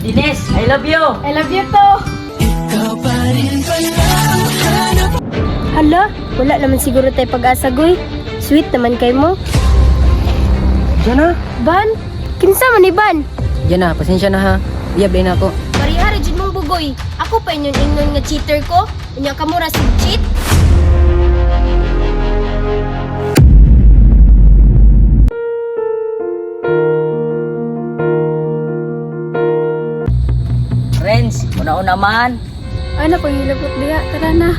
Ines, I love you! I love you to. Hala, wala naman siguro tayo pag-asa, Goy. Sweet naman kay mo. Diyan na. Ban? Kinsa man ni Ban? Diyan na, pasensya na ha. Iyab din ako. Parihari jud mong bugoy. Ako pa inyon ingnon nga cheater ko. Unya ka mura sig cheat. Friends, una-una man. Ano pang hilabot diya? Tara na.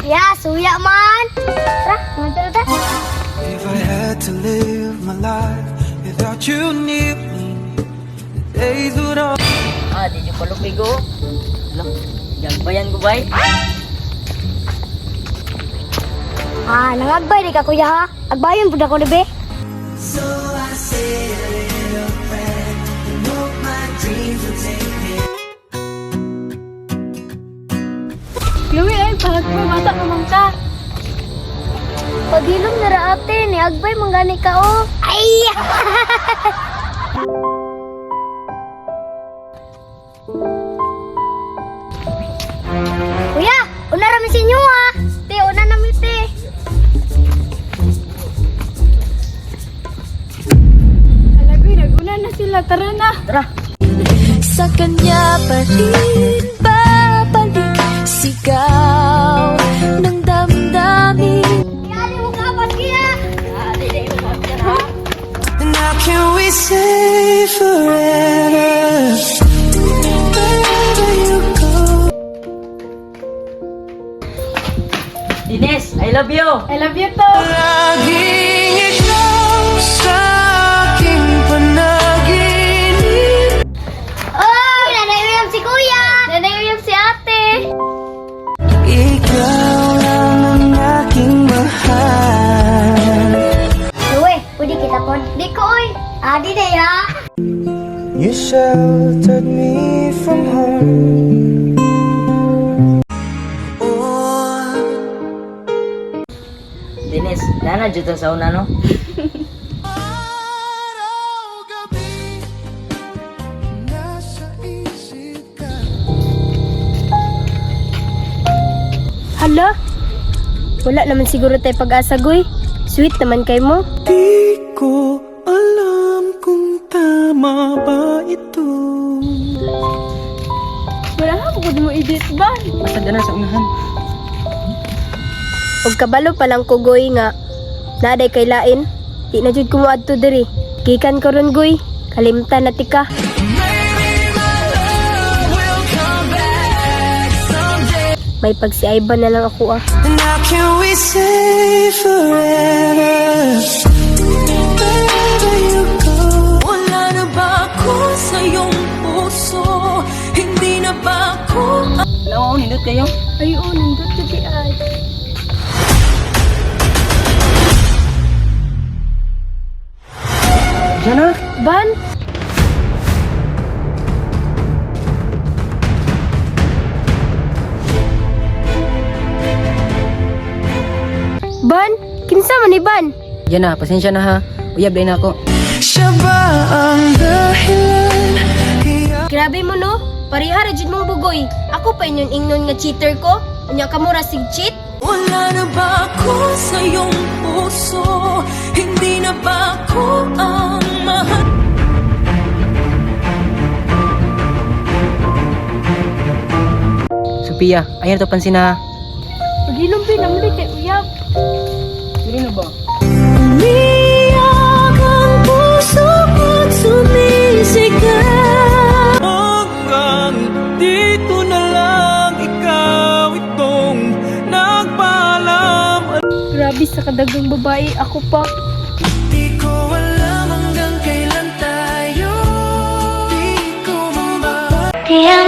Ya, suya man. Tara, tara, tara. If I had to live my life without you near me, the days would all. Di nyo palupigo. Alam, gagbayan ko bay. Nangagbay di ka kuya ha. Agbayon pud ako be. So I say a little prayer and hope my dreams will take me. Chloe ay pagpamata pa man ka. Pagilom na ra ate, ni agbay manggani ka oh. Ay! Kuya, una ra mi sinyo ha. Te, una na mi te. Alagoy, naguna na sila. Tara na. Tara! Sa kanya pa rin babalik sigaw ng damdamin. Kaya mo kapas kaya. And how can we say forever? Wherever you go. Ines, I love you! I love you to. Laging ikaw sa aking panaginip. Oh, nanayuyam si kuya. Nanayuyam si ate. Ikaw lang ang aking mahal. Uwe, pwede kita po. Di ko oy. Adi na ya. You sheltered me from harm. Oh, Ines, nana dito sa una no? araw-gabi, nasa isip ka. Hala? Wala naman siguro tayo pag-asa, Goy. Sweet naman kay mo. Di ko alam kung tama ba ito. Wala ka po mo edit ba? Basta dyan na sa unahan. Huwag kabalo pa lang ko, Goy, nga. Naaday kay lain. Di na jud kumuad to diri. Gikan ko ron, Goy. Kalimtan na tika. May pagsiayban na lang ako ah. And how can we say forever? Wherever you go. Wala na ba ako sa iyong puso? Hindi na ba ako Oo, nindot kayo. Ay, oo, nandun sa di ay. Diyan na. Ban? Ban? Kinsa man ni Ban? Diyan na, pasensya na ha. Iyab din ako. Siya ba ang dahilan? Kaya Grabe mo no? Parihara jud mong bugoy. Ako pa inyon ingnon nga cheater ko. Unya ka mura sig cheat. Wala na ba ako sa iyong puso? Hindi na ba ako ang mahal? Sophia, ayan to pansin na ha. Pagilom pinamuli kay uyab. Sino na ba? Umiyak ang puso ko't sumisigaw. hanggang dito na lang ikaw itong nagpaalam. Grabe sa kadagang babae. Ako pa. Di ko alam hanggang kailan tayo. Di ko mababa. Kaya